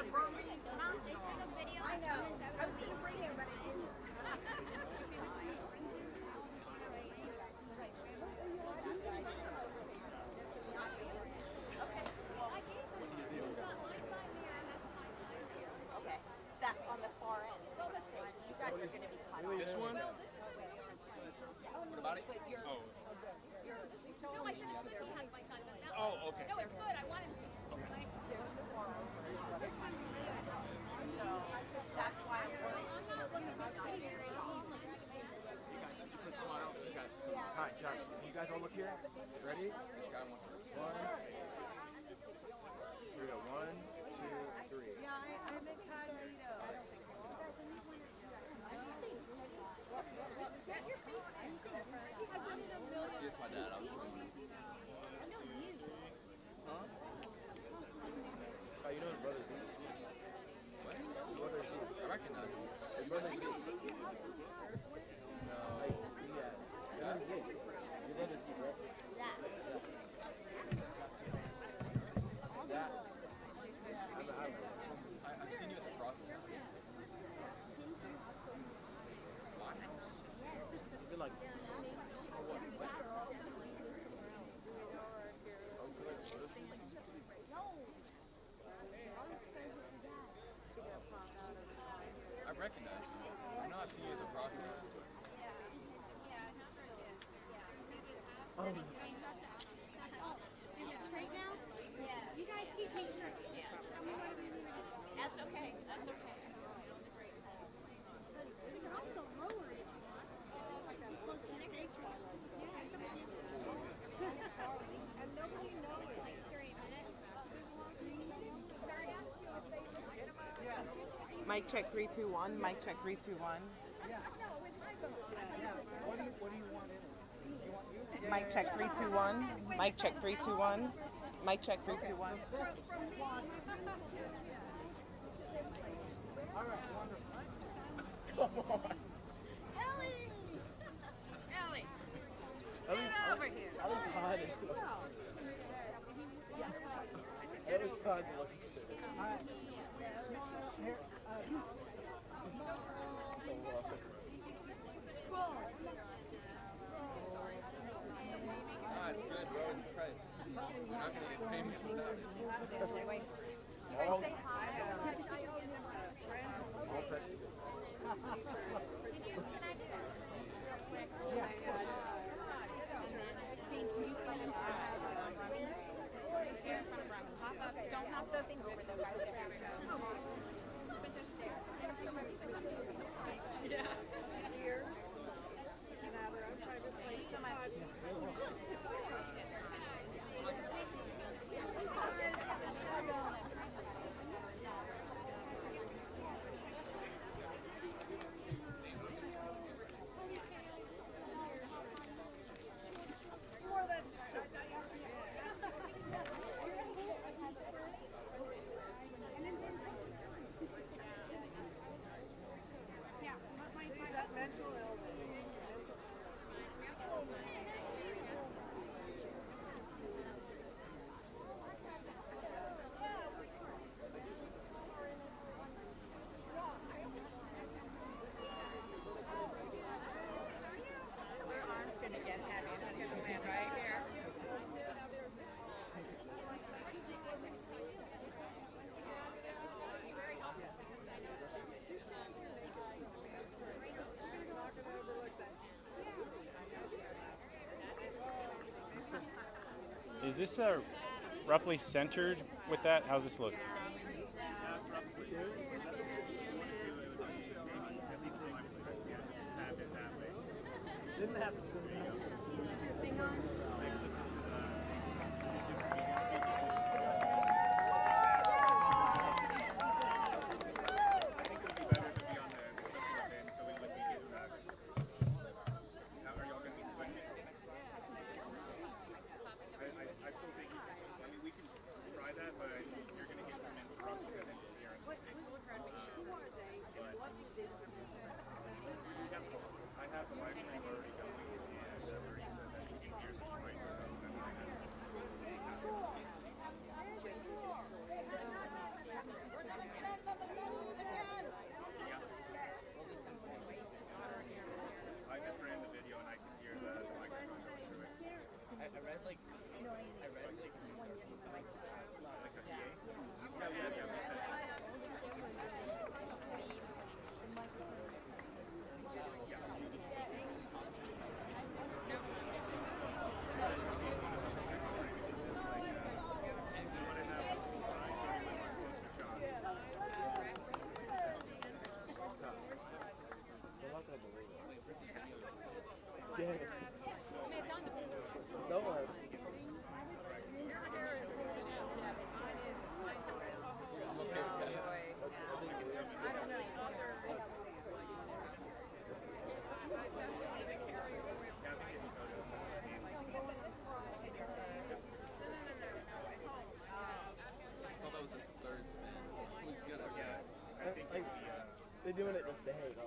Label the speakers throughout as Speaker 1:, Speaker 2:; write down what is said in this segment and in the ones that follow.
Speaker 1: They took a video. I know. I was going to bring it, but I didn't.
Speaker 2: Okay, that's on the far end. You guys are going to be cut off.
Speaker 3: This one? What about it? Oh.
Speaker 1: No, I said he has my son.
Speaker 3: Oh, okay.
Speaker 1: No, it's good. I want him to.
Speaker 3: Okay.
Speaker 2: So that's why I'm worried.
Speaker 1: I'm not looking for the very
Speaker 3: You guys, just a quick smile. You guys. Hi, Josh. You guys all look here. Ready? This guy wants us to smile. Here we go. 1, 2, 3.
Speaker 1: Yeah, I'm excited. Get your face.
Speaker 3: Just my dad. I was trying.
Speaker 1: I know you.
Speaker 3: Huh? Oh, you know his brother's here. What? His brother's here. I recognize him. His brother's here. No. Yeah. Yeah? Your brother's here, right?
Speaker 1: That.
Speaker 3: That. I've seen you at the process house. My house? You've been like, for what? Oh, for like photo shoots?
Speaker 1: No. I was friends with your dad.
Speaker 3: I recognize you. I know I've seen you as a prostitute.
Speaker 1: Oh. Is it straight now? Yeah. You guys keep me straight. Yeah.
Speaker 2: That's okay. That's okay.
Speaker 1: But you can also lower it if you want. Close to the next one. Yeah, come see. And nobody knows. Like 30 minutes.
Speaker 4: Mic check 3 2 1. Mic check 3 2 1.
Speaker 5: What do you want in it? You want you?
Speaker 4: Mic check 3 2 1. Mic check 3 2 1. Mic check 3 2 1.
Speaker 5: All right, wonderful.
Speaker 3: Come on.
Speaker 2: Ellie! Ellie!
Speaker 3: Get
Speaker 2: over here.
Speaker 3: I was hiding. That was fun looking shit.
Speaker 5: All right. Here,
Speaker 3: Nah, it's good, bro. It's Christ. We're not gonna get famous without it. All press.
Speaker 2: Don't knock the thing over though, guys.
Speaker 1: But just there.
Speaker 2: Yeah. Ears. And have their own private place. So much.
Speaker 1: More than
Speaker 5: that mental illness.
Speaker 2: Their arm's going to get heavy. It's going to land right here.
Speaker 6: Is this roughly centered with that? How's this look?
Speaker 5: Didn't have to
Speaker 1: thing on.
Speaker 7: I have the library already going, and we're using that easier situation.
Speaker 5: Dang it. Don't worry. They're doing it just to hate on.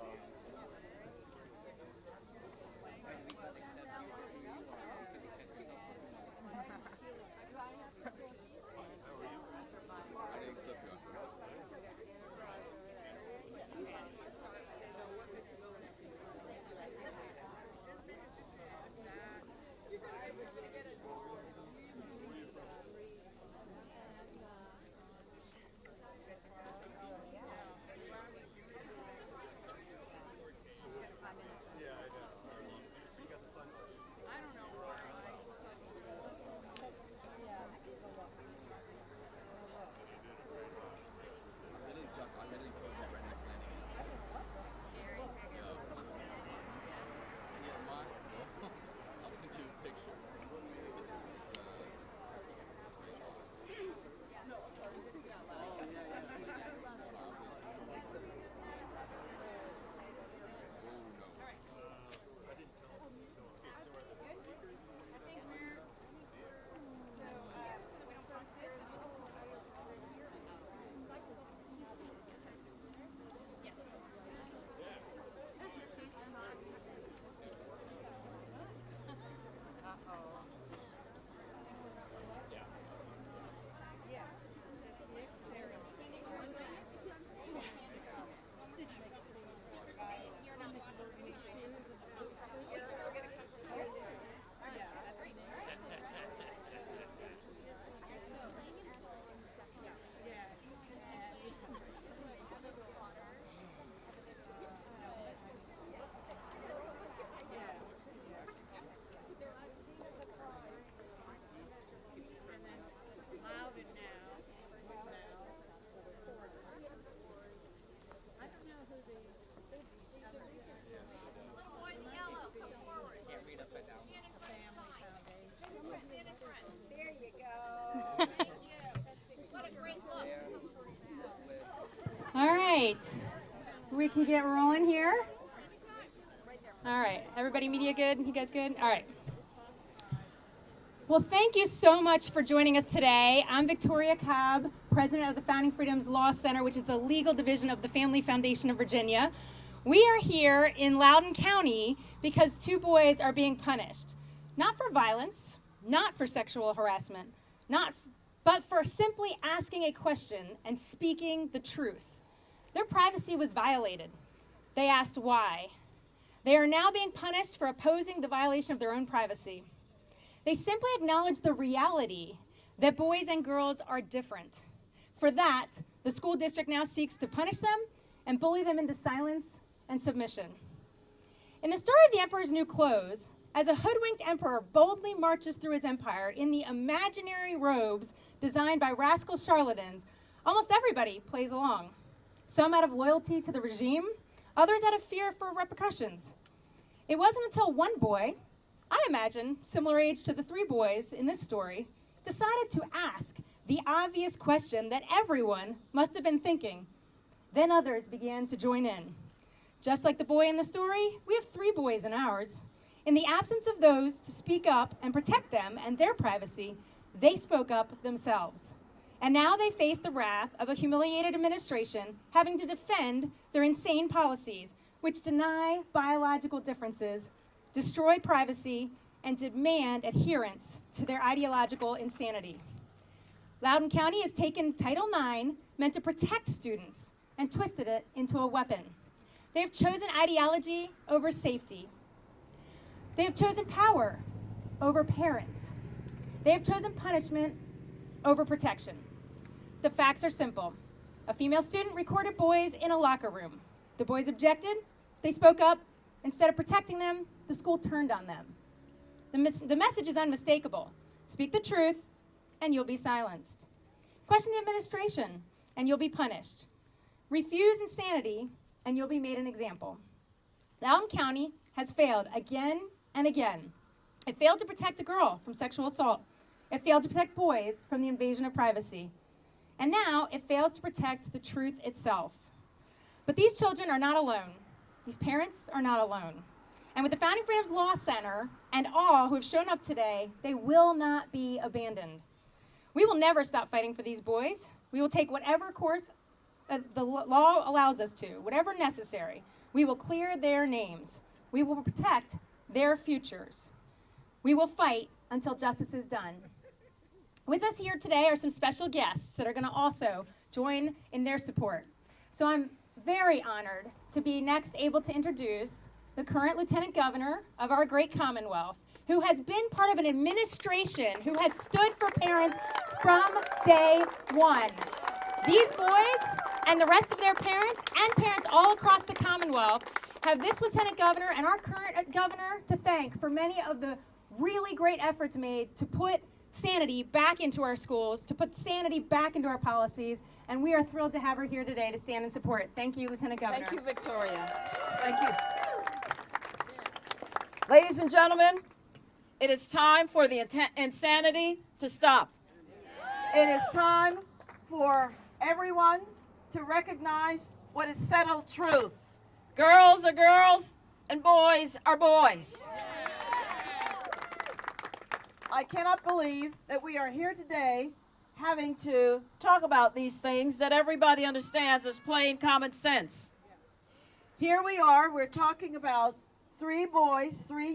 Speaker 1: All right, we can get rolling here. All right, everybody, media good? You guys good? All right. Well, thank you so much for joining us today. I'm Victoria Cobb, president of the Founding Freedoms Law Center, which is the legal division of the Family Foundation of Virginia. We are here in Loudoun County because 2 boys are being punished, not for violence, not for sexual harassment, but for simply asking a question and speaking the truth. Their privacy was violated. They asked why. They are now being punished for opposing the violation of their own privacy. They simply acknowledge the reality that boys and girls are different. For that, the school district now seeks to punish them and bully them into silence and submission. In the story of the Emperor's New Clothes, as a hoodwinked emperor boldly marches through his empire in the imaginary robes designed by rascal charlatans, almost everybody plays along. Some out of loyalty to the regime, others out of fear for repercussions. It wasn't until one boy, I imagine similar age to the 3 boys in this story, decided to ask the obvious question that everyone must have been thinking. Then others began to join in. Just like the boy in the story, we have 3 boys in ours. In the absence of those to speak up and protect them and their privacy, they spoke up themselves. And now they face the wrath of a humiliated administration having to defend their insane policies, which deny biological differences, destroy privacy, and demand adherence to their ideological insanity. Loudoun County has taken Title IX, meant to protect students, and twisted it into a weapon. They have chosen ideology over safety. They have chosen power over parents. They have chosen punishment over protection. The facts are simple. A female student recorded boys in a locker room. The boys objected, they spoke up. Instead of protecting them, the school turned on them. The message is unmistakable. Speak the truth, and you'll be silenced. Question the administration, and you'll be punished. Refuse insanity, and you'll be made an example. Loudoun County has failed again and again. It failed to protect a girl from sexual assault. It failed to protect boys from the invasion of privacy. And now it fails to protect the truth itself. But these children are not alone. These parents are not alone. And with the Founding Freedoms Law Center and all who have shown up today, they will not be abandoned. We will never stop fighting for these boys. We will take whatever course the law allows us to, whatever necessary. We will clear their names. We will protect their futures. We will fight until justice is done. With us here today are some special guests that are going to also join in their support. So I'm very honored to be next able to introduce the current Lieutenant Governor of our great Commonwealth, who has been part of an administration who has stood for parents from day one. These boys and the rest of their parents and parents all across the Commonwealth have this Lieutenant Governor and our current governor to thank for many of the really great efforts made to put sanity back into our schools, to put sanity back into our policies, and we are thrilled to have her here today to stand in support. Thank you, Lieutenant Governor.
Speaker 7: Thank you, Victoria. Thank you. Ladies and gentlemen, it is time for the insanity to stop. It is time for everyone to recognize what is settled truth. Girls are girls and boys are boys. I cannot believe that we are here today having to talk about these things that everybody understands as plain common sense. Here we are, we're talking about three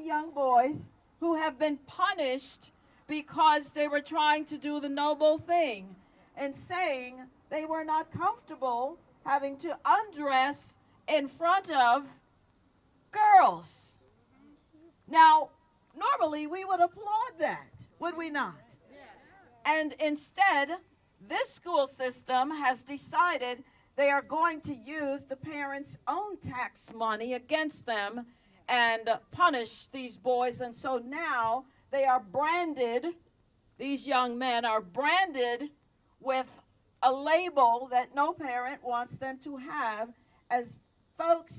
Speaker 7: young boys who have been punished because they were trying to do the noble thing and saying they were not comfortable having to undress in front of girls. Now, normally we would applaud that, would we not? And instead, this school system has decided they are going to use the parents' own tax money against them and punish these boys. And so now they are branded, these young men are branded with a label that no parent wants them to have as folks,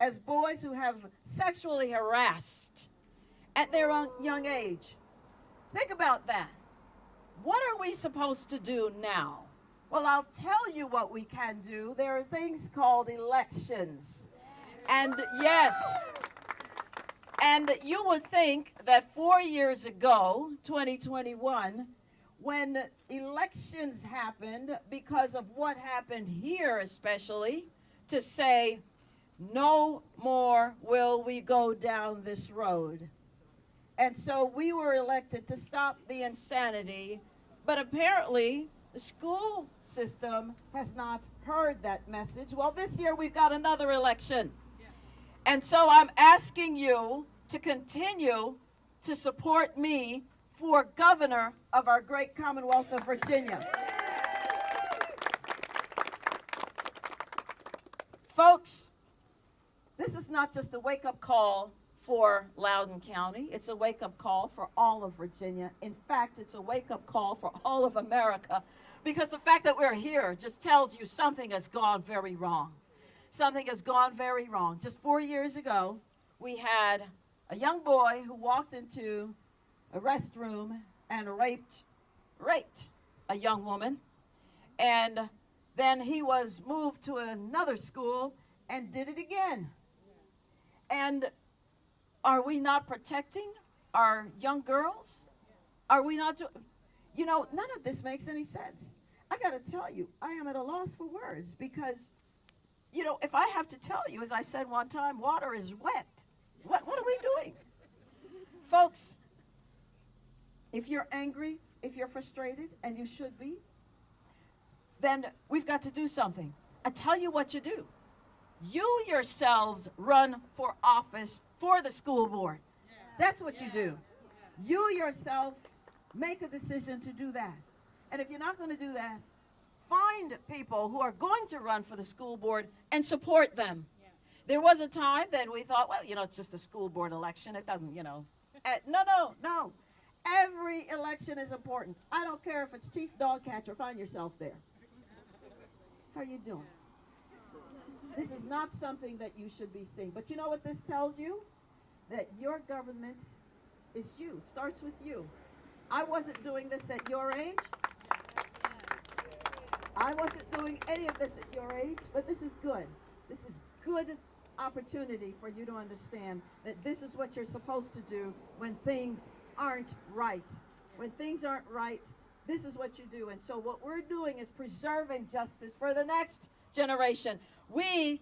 Speaker 7: as boys who have sexually harassed at their young age. Think about that. What are we supposed to do now? Well, I'll tell you what we can do. There are things called elections. And yes, and you would think that 4 years ago, 2021, when elections happened, because of what happened here especially, to say, no more will we go down this road. And so we were elected to stop the insanity, but apparently the school system has not heard that message. Well, this year we've got another election. And so I'm asking you to continue to support me for governor of our great Commonwealth of Virginia. Folks, this is not just a wake-up call for Loudoun County. It's a wake-up call for all of Virginia. In fact, it's a wake-up call for all of America, because the fact that we're here just tells you something has gone very wrong. Something has gone very wrong. Just 4 years ago, we had a young boy who walked into a restroom and raped a young woman. And then he was moved to another school and did it again. And are we not protecting our young girls? Are we not doing, you know, none of this makes any sense. I got to tell you, I am at a loss for words because, you know, if I have to tell you, as I said one time, water is wet. What are we doing? Folks, if you're angry, if you're frustrated, and you should be, then we've got to do something. I tell you what you do. You yourselves run for office for the school board. That's what you do. You yourself make a decision to do that. And if you're not going to do that, find people who are going to run for the school board and support them. There was a time then we thought, well, you know, it's just a school board election. It doesn't, you know. No. Every election is important. I don't care if it's chief dog catcher. Find yourself there. How are you doing? This is not something that you should be seeing. But you know what this tells you? that your government is you, starts with you. I wasn't doing this at your age. I wasn't doing any of this at your age, but this is good. This is good opportunity for you to understand that this is what you're supposed to do when things aren't right. When things aren't right, this is what you do. And so what we're doing is preserving justice for the next generation. We,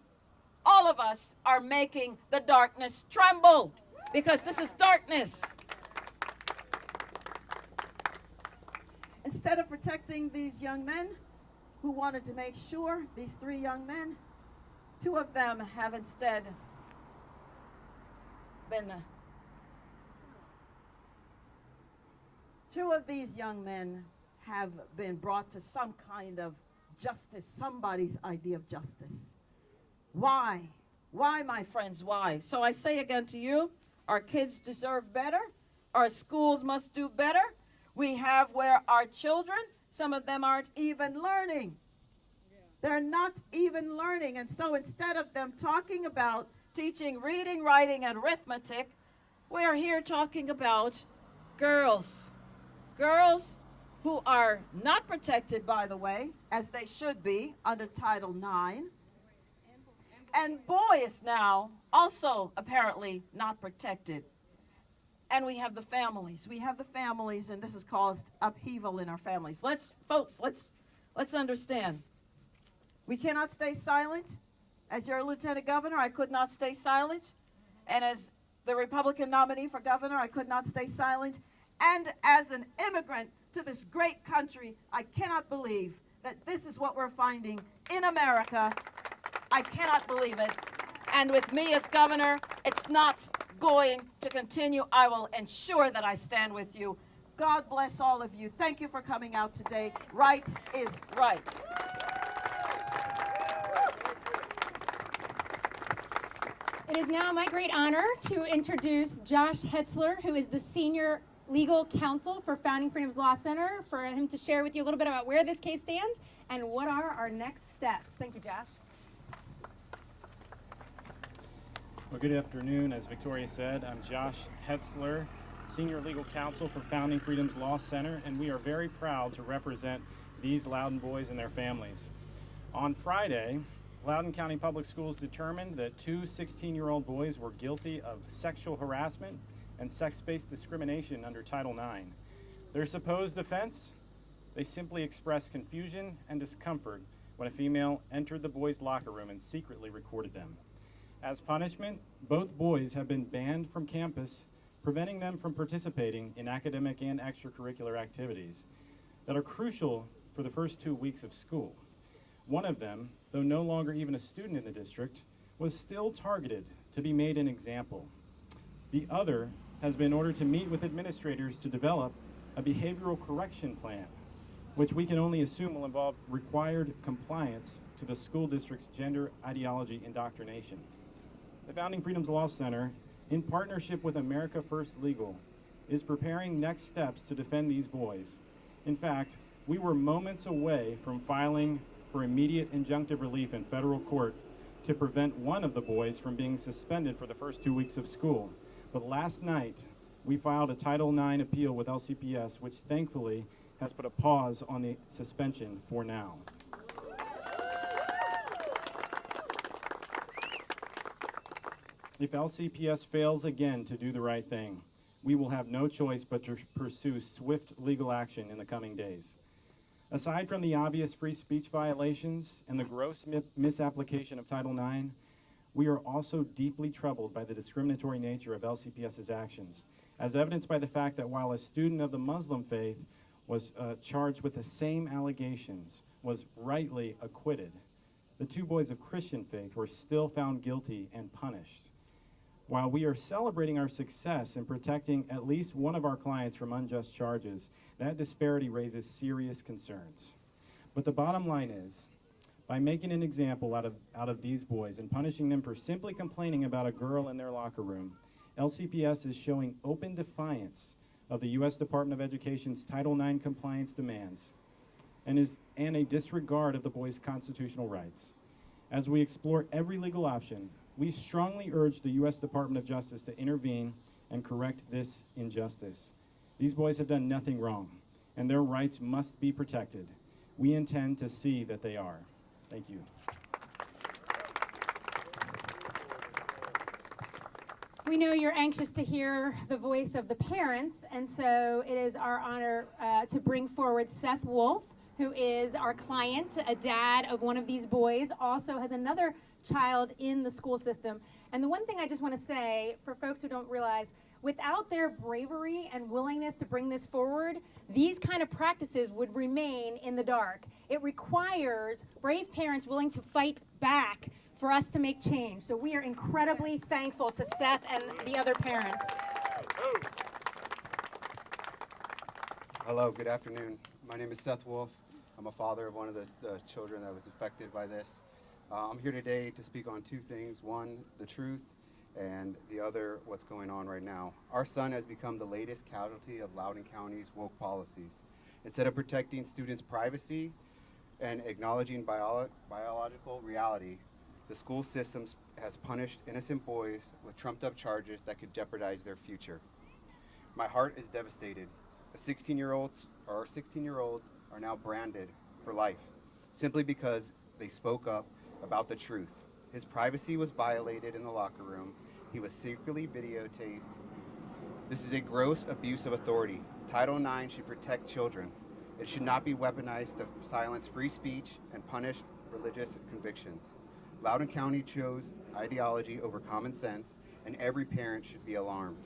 Speaker 7: all of us, are making the darkness tremble because this is darkness. Instead of protecting these young men who wanted to make sure, these 3 young men, 2 of them have instead been, 2 of these young men have been brought to some kind of justice, somebody's idea of justice. Why? Why, my friends, why? So I say again to you, our kids deserve better. Our schools must do better. We have where our children, some of them aren't even learning. They're not even learning. And so instead of them talking about teaching reading, writing, and arithmetic, we are here talking about girls. Girls who are not protected, by the way, as they should be under Title IX. And boys now also apparently not protected. And we have the families. We have the families, and this has caused upheaval in our families. Let's understand. We cannot stay silent. As your lieutenant governor, I could not stay silent. And as the Republican nominee for governor, I could not stay silent. And as an immigrant to this great country, I cannot believe that this is what we're finding in America. I cannot believe it. And with me as governor, it's not going to continue. I will ensure that I stand with you. God bless all of you. Thank you for coming out today. Right is right.
Speaker 1: It is now my great honor to introduce Josh Hetzler, who is the Senior Legal Counsel for Founding Freedoms Law Center, for him to share with you a little bit about where this case stands and what are our next steps. Thank you, Josh.
Speaker 6: Well, good afternoon. As Victoria said, I'm Josh Hetzler, Senior Legal Counsel for Founding Freedoms Law Center, and we are very proud to represent these Loudoun boys and their families. On Friday, Loudoun County Public Schools determined that 2 16-year-old boys were guilty of sexual harassment and sex-based discrimination under Title IX. Their supposed offense? They simply expressed confusion and discomfort when a female entered the boys' locker room and secretly recorded them. As punishment, both boys have been banned from campus, preventing them from participating in academic and extracurricular activities that are crucial for the first 2 weeks of school. One of them, though no longer even a student in the district, was still targeted to be made an example. The other has been ordered to meet with administrators to develop a behavioral correction plan, which we can only assume will involve required compliance to the school district's gender ideology indoctrination. The Founding Freedoms Law Center, in partnership with America First Legal, is preparing next steps to defend these boys. In fact, we were moments away from filing for immediate injunctive relief in federal court to prevent one of the boys from being suspended for the first 2 weeks of school. But last night, we filed a Title IX appeal with LCPS, which thankfully has put a pause on the suspension for now. If LCPS fails again to do the right thing, we will have no choice but to pursue swift legal action in the coming days. Aside from the obvious free speech violations and the gross misapplication of Title IX, we are also deeply troubled by the discriminatory nature of LCPS's actions, as evidenced by the fact that while a student of the Muslim faith was charged with the same allegations, was rightly acquitted, the 2 boys of Christian faith were still found guilty and punished. While we are celebrating our success in protecting at least one of our clients from unjust charges, that disparity raises serious concerns. But the bottom line is, by making an example out of these boys and punishing them for simply complaining about a girl in their locker room, LCPS is showing open defiance of the U.S. Department of Education's Title IX compliance demands and a disregard of the boys' constitutional rights. As we explore every legal option, We strongly urge the U.S. Department of Justice to intervene and correct this injustice. These boys have done nothing wrong, and their rights must be protected. We intend to see that they are. Thank you.
Speaker 1: We know you're anxious to hear the voice of the parents, and so it is our honor to bring forward Seth Wolf, who is our client, a dad of one of these boys, also has another child in the school system. And the one thing I just want to say for folks who don't realize, without their bravery and willingness to bring this forward, these kind of practices would remain in the dark. It requires brave parents willing to fight back for us to make change. So we are incredibly thankful to Seth and the other parents.
Speaker 8: Hello, good afternoon. My name is Seth Wolf. I'm a father of one of the children that was affected by this. I'm here today to speak on two things. One, the truth, and the other, what's going on right now. Our son has become the latest casualty of Loudoun County's woke policies. Instead of protecting students' privacy and acknowledging biological reality, the school system has punished innocent boys with trumped-up charges that could jeopardize their future. My heart is devastated. Our 16-year-olds are now branded for life simply because they spoke up about the truth. His privacy was violated in the locker room. He was secretly videotaped. This is a gross abuse of authority. Title IX should protect children. It should not be weaponized to silence free speech and punish religious convictions. Loudoun County chose ideology over common sense, and every parent should be alarmed.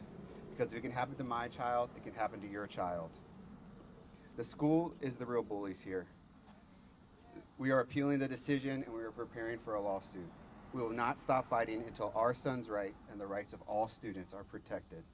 Speaker 8: Because if it can happen to my child, it can happen to your child. The school is the real bullies here. We are appealing the decision, and we are preparing for a lawsuit. We will not stop fighting until our son's rights and the rights of all students are protected.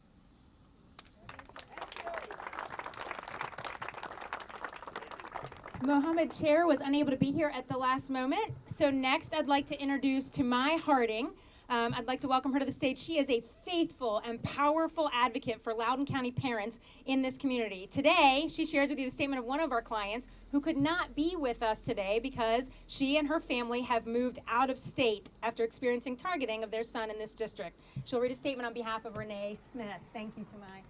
Speaker 1: Mohammed Chair was unable to be here at the last moment. So next I'd like to introduce Tumai Harding. I'd like to welcome her to the stage. She is a faithful and powerful advocate for Loudoun County parents in this community. Today, she shares with you the statement of one of our clients who could not be with us today because she and her family have moved out of state after experiencing targeting of their son in this district. She'll read a statement on behalf of Renee Smith. Thank you, Tumai.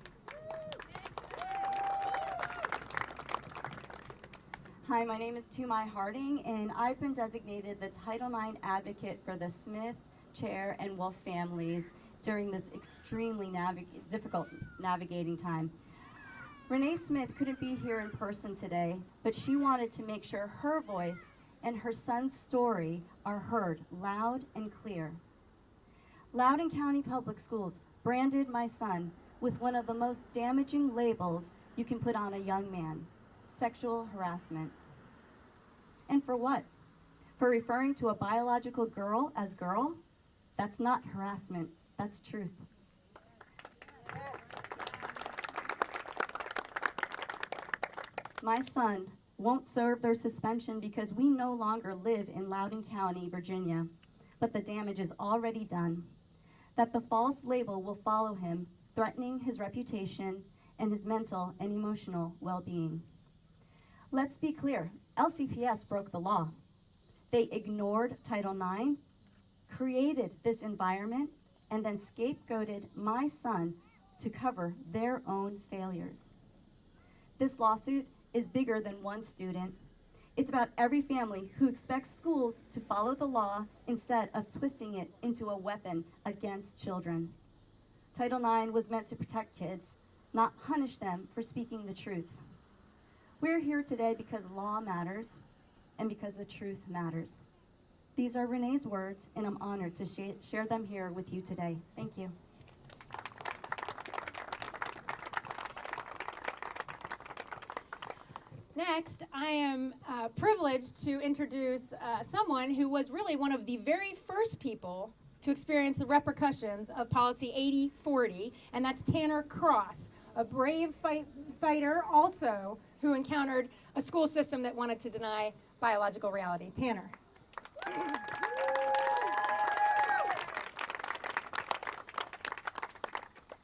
Speaker 9: Hi, my name is Tumai Harding, and I've been designated the Title IX advocate for the Smith, Chair, and Wolf families during this extremely difficult navigating time. Renee Smith couldn't be here in person today, but she wanted to make sure her voice and her son's story are heard loud and clear. Loudoun County Public Schools branded my son with one of the most damaging labels you can put on a young man: sexual harassment. And for what? For referring to a biological girl as girl? That's not harassment, that's truth. My son won't serve their suspension because we no longer live in Loudoun County, Virginia, but the damage is already done. That the false label will follow him, threatening his reputation and his mental and emotional well-being. Let's be clear, LCPS broke the law. They ignored Title IX, created this environment, and then scapegoated my son to cover their own failures. This lawsuit is bigger than one student. It's about every family who expects schools to follow the law instead of twisting it into a weapon against children. Title IX was meant to protect kids, not punish them for speaking the truth. We're here today because law matters and because the truth matters. These are Renee's words, and I'm honored to share them here with you today. Thank you.
Speaker 1: Next, I am privileged to introduce someone who was really one of the very first people to experience the repercussions of Policy 8040, and that's Tanner Cross, a brave fighter also who encountered a school system that wanted to deny biological reality. Tanner.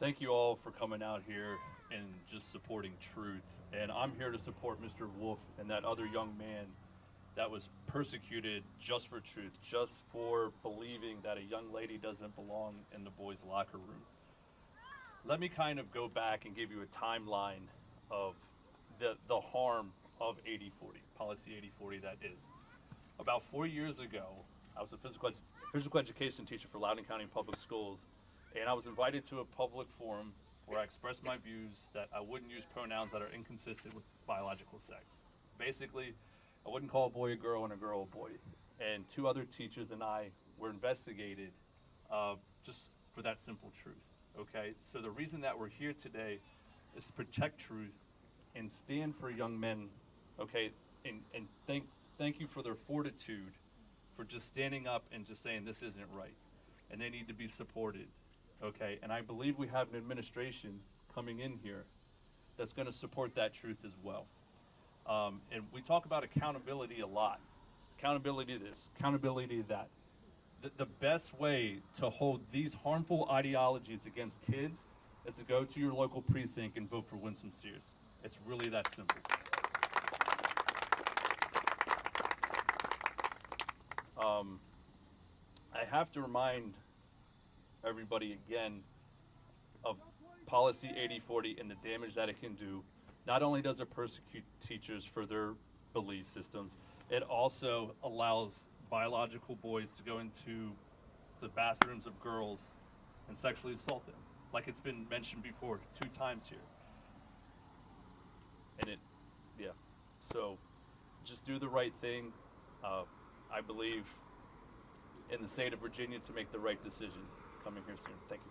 Speaker 10: Thank you all for coming out here and just supporting truth. And I'm here to support Mr. Wolf and that other young man that was persecuted just for truth, just for believing that a young lady doesn't belong in the boys' locker room. Let me kind of go back and give you a timeline of the harm of 8040, policy 8040 that is. About 4 years ago, I was a physical education teacher for Loudoun County Public Schools, and I was invited to a public forum where I expressed my views that I wouldn't use pronouns that are inconsistent with biological sex. Basically, I wouldn't call a boy a girl and a girl a boy. And 2 other teachers and I were investigated just for that simple truth, okay? So the reason that we're here today is to protect truth and stand for young men, okay? And thank you for their fortitude for just standing up and just saying this isn't right. And they need to be supported, okay? And I believe we have an administration coming in here that's gonna support that truth as well. And we talk about accountability a lot. Accountability to this, accountability to that. The best way to hold these harmful ideologies against kids is to go to your local precinct and vote for Winsome Sears. It's really that simple. I have to remind everybody again of policy 8040 and the damage that it can do. Not only does it persecute teachers for their belief systems, it also allows biological boys to go into the bathrooms of girls and sexually assault them, like it's been mentioned before 2 times here. And so just do the right thing. I believe in the state of Virginia to make the right decision. Coming here soon. Thank you.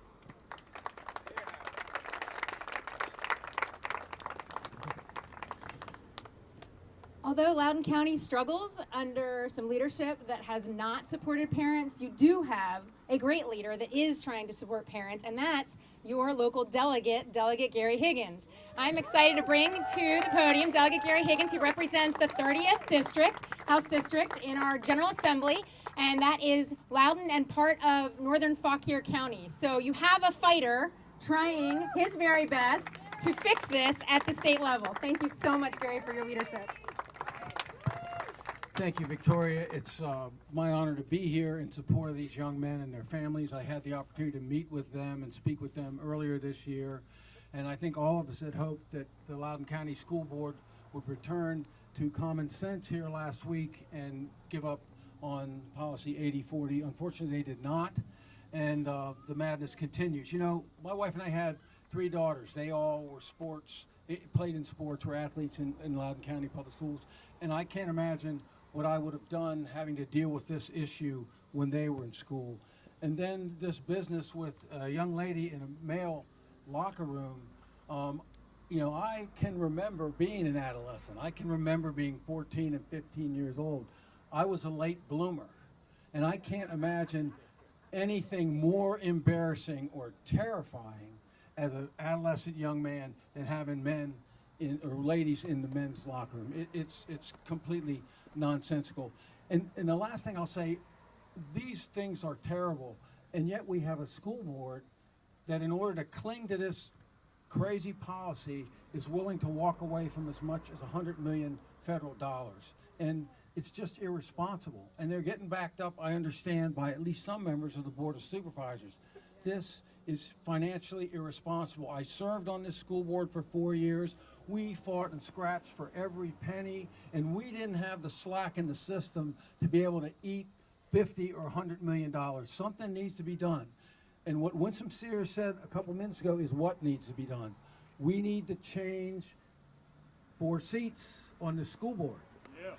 Speaker 1: Although Loudoun County struggles under some leadership that has not supported parents, you do have a great leader that is trying to support parents, and that's your local delegate, Delegate Gary Higgins. I'm excited to bring to the podium Delegate Gary Higgins. He represents the 30th District, House District in our General Assembly, and that is Loudoun and part of northern Fauquier County. So you have a fighter trying his very best to fix this at the state level. Thank you so much, Gary, for your leadership.
Speaker 11: Thank you, Victoria. It's my honor to be here in support of these young men and their families. I had the opportunity to meet with them and speak with them earlier this year, and I think all of us had hoped that the Loudoun County School Board would return to common sense here last week and give up on policy 8040. Unfortunately, they did not, and the madness continues. You know, my wife and I had 3 daughters. They all were played in sports, were athletes in Loudoun County Public Schools, and I can't imagine what I would have done having to deal with this issue when they were in school. And then this business with a young lady in a male locker room, you know, I can remember being an adolescent. I can remember being 14 and 15 years old. I was a late bloomer, and I can't imagine anything more embarrassing or terrifying as an adolescent young man than having men or ladies in the men's locker room. It's completely nonsensical. And the last thing I'll say, these things are terrible, and yet we have a school board that in order to cling to this crazy policy is willing to walk away from as much as $100 million federal dollars. And it's just irresponsible. And they're getting backed up, I understand, by at least some members of the Board of Supervisors. This is financially irresponsible. I served on this school board for 4 years. We fought and scratched for every penny, and we didn't have the slack in the system to be able to eat $50 or $100 million. Something needs to be done. And what Winsome Sears said a couple minutes ago is what needs to be done. We need to change 4 seats on the school board.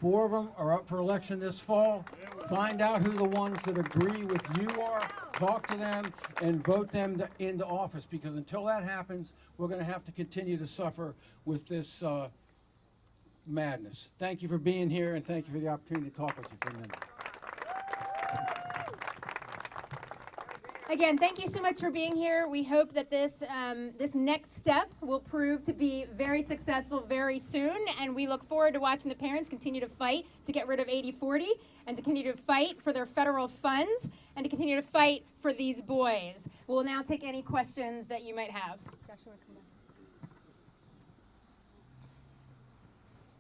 Speaker 11: 4 of them are up for election this fall. Find out who the ones that agree with you are, talk to them, and vote them into office, because until that happens, we're going to have to continue to suffer with this madness. Thank you for being here, and thank you for the opportunity to talk with you for a minute.
Speaker 1: Again, thank you so much for being here. We hope that this next step will prove to be very successful very soon, and we look forward to watching the parents continue to fight to get rid of 8040 and to continue to fight for their federal funds and to continue to fight for these boys. We'll now take any questions that you might have. Joshua, come on.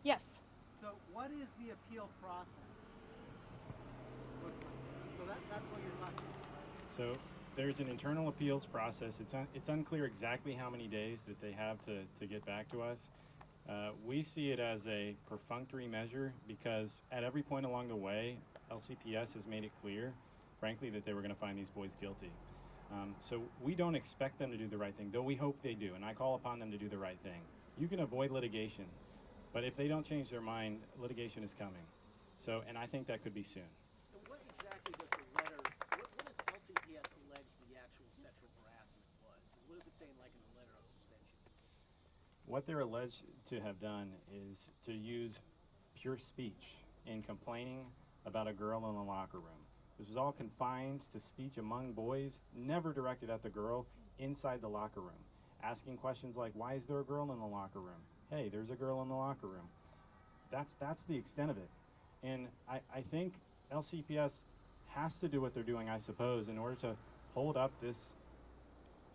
Speaker 1: Yes.
Speaker 12: So what is the appeal process? So that's what you're talking about, right?
Speaker 6: So there's an internal appeals process. It's unclear exactly how many days that they have to get back to us. We see it as a perfunctory measure because at every point along the way, LCPS has made it clear, frankly, that they were going to find these boys guilty. So we don't expect them to do the right thing, though we hope they do, and I call upon them to do the right thing. You can avoid litigation, but if they don't change their mind, litigation is coming. So, and I think that could be soon.
Speaker 12: And what exactly does the letter, what does LCPS allege the actual sexual harassment was? What does it say in the letter of suspension?
Speaker 6: What they're alleged to have done is to use pure speech in complaining about a girl in the locker room. This was all confined to speech among boys, never directed at the girl inside the locker room. Asking questions like, why is there a girl in the locker room? Hey, there's a girl in the locker room. That's the extent of it. And I think LCPS has to do what they're doing, I suppose, in order to hold up this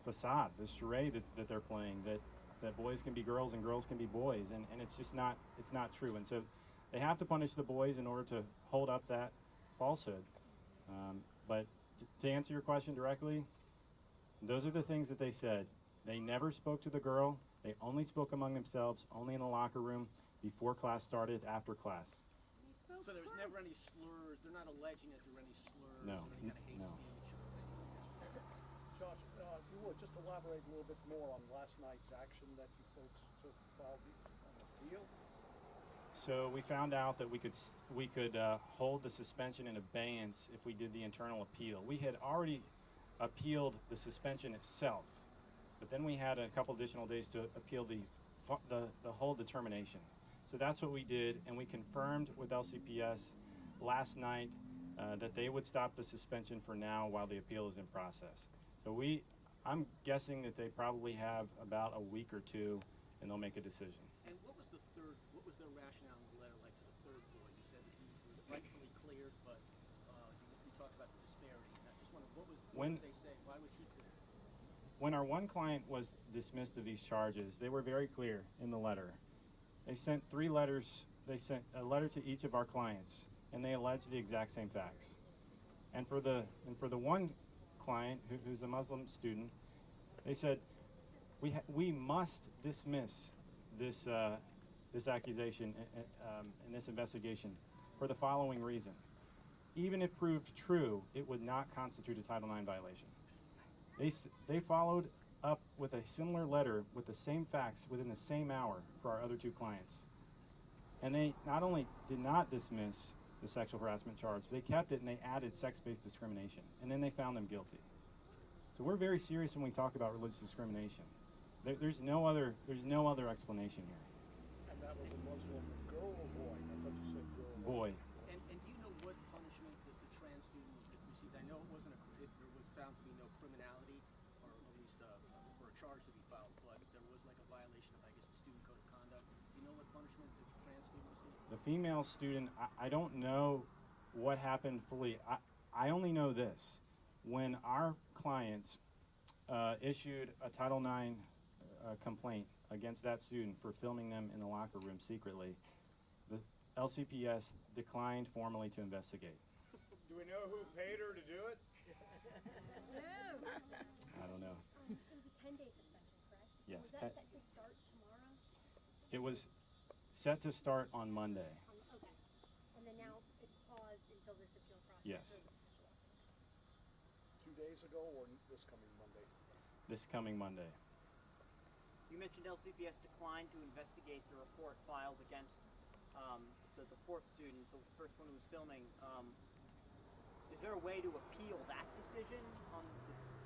Speaker 6: facade, this charade that they're playing, that boys can be girls and girls can be boys, and it's just not, it's not true. And so they have to punish the boys in order to hold up that falsehood. But to answer your question directly, those are the things that they said. They never spoke to the girl. They only spoke among themselves, only in the locker room, before class started, after class.
Speaker 12: So there was never any slurs. They're not alleging that there were any slurs
Speaker 6: No,
Speaker 12: or any kind of hate
Speaker 6: no.
Speaker 12: speech.
Speaker 13: Josh, if you would, just elaborate a little bit more on last night's action that you folks took filed on the appeal.
Speaker 6: So we found out that we could hold the suspension in abeyance if we did the internal appeal. We had already appealed the suspension itself, but then we had a couple additional days to appeal the whole determination. So that's what we did, and we confirmed with LCPS last night that they would stop the suspension for now while the appeal is in process. So I'm guessing that they probably have about a week or two, and they'll make a decision.
Speaker 12: And what was their rationale in the letter like to the third boy? You said that he was rightfully cleared, but you talked about the disparity. And I just wondered, what did they say? Why was he cleared?
Speaker 6: When our one client was dismissed of these charges, they were very clear in the letter. They sent 3 letters. They sent a letter to each of our clients, and they alleged the exact same facts. And for the one client who's a Muslim student, they said we must dismiss this accusation and this investigation for the following reason. Even if proved true, it would not constitute a Title IX violation. They followed up with a similar letter with the same facts within the same hour for our other 2 clients. And they not only did not dismiss the sexual harassment charge, they kept it and they added sex-based discrimination. And then they found them guilty. So we're very serious when we talk about religious discrimination. There's no other explanation here.
Speaker 13: And that was a Muslim girl or boy? I thought you said girl.
Speaker 6: Boy.
Speaker 12: And do you know what punishment that the trans student received? I know there was found to be no criminality, or at least for a charge to be filed, but there was like a violation of, I guess, the student code of conduct. Do you know what punishment the trans student received?
Speaker 6: The female student, I don't know what happened fully. I only know this. When our clients issued a Title IX complaint against that student for filming them in the locker room secretly, the LCPS declined formally to investigate.
Speaker 3: Do we know who paid her to do it?
Speaker 6: I don't know.
Speaker 14: It was a 10-day suspension, correct?
Speaker 6: Yes.
Speaker 14: Was that set to start tomorrow?
Speaker 6: It was set to start on Monday.
Speaker 14: Okay. And then now it's paused until this appeal process?
Speaker 6: Yes.
Speaker 13: 2 days ago or this coming Monday?
Speaker 6: This coming Monday.
Speaker 15: You mentioned LCPS declined to investigate the report filed against the 4th student, the first one who was filming. Is there a way to appeal that decision from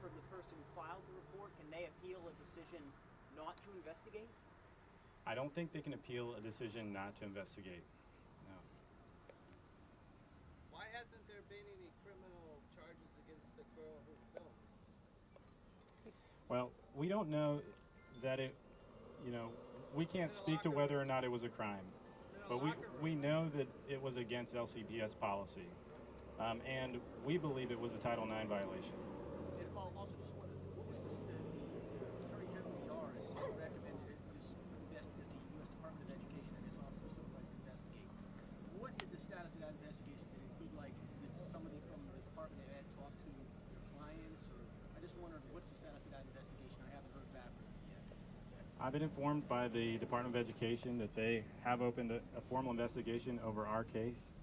Speaker 15: the person who filed the report? Can they appeal a decision not to investigate?
Speaker 6: I don't think they can appeal a decision not to investigate. No.
Speaker 16: Why hasn't there been any criminal charges against the girl who filmed?
Speaker 6: Well, we don't know that we can't speak to whether or not it was a crime, but we know that it was against LCPS policy, and we believe it was a Title IX violation.
Speaker 12: And also just wondered, what was the Attorney General of the recommended that the U.S. Department of Education and its Office of Civil Rights investigate
Speaker 6: I've been informed by the Department of Education that they have opened a formal investigation over our case.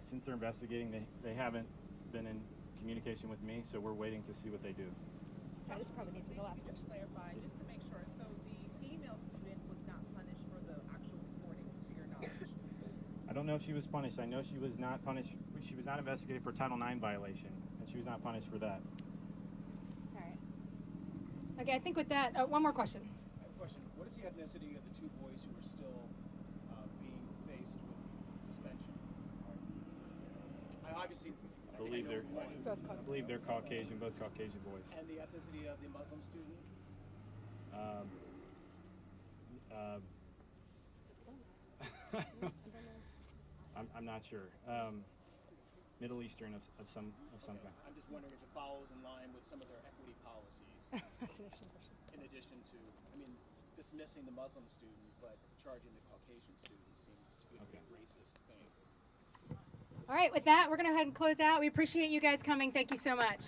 Speaker 6: Since they're investigating, they haven't been in communication with me, so we're waiting to see what they do.
Speaker 2: Okay, this probably needs to be the last question.
Speaker 17: Just clarify, just to make sure, so the female student was not punished for the actual reporting, to your knowledge?
Speaker 6: I don't know if she was punished. I know she was not punished. She was not investigated for Title IX violation, and she was not punished for that.
Speaker 1: All right. Okay, I think with that, one more question.
Speaker 12: I have a question. What is the ethnicity of the two boys who are still being faced with suspension? I obviously
Speaker 6: I believe they're Caucasian, both Caucasian boys.
Speaker 12: And the ethnicity of the Muslim student?
Speaker 6: I'm not sure. Middle Eastern of some kind.
Speaker 12: I'm just wondering if it follows in line with some of their equity policies.
Speaker 1: That's an interesting question.
Speaker 12: In addition to, I mean, dismissing the Muslim student, but charging the Caucasian student seems to be a racist thing.
Speaker 1: All right, with that, we're going to go ahead and close out. We appreciate you guys coming. Thank you so much.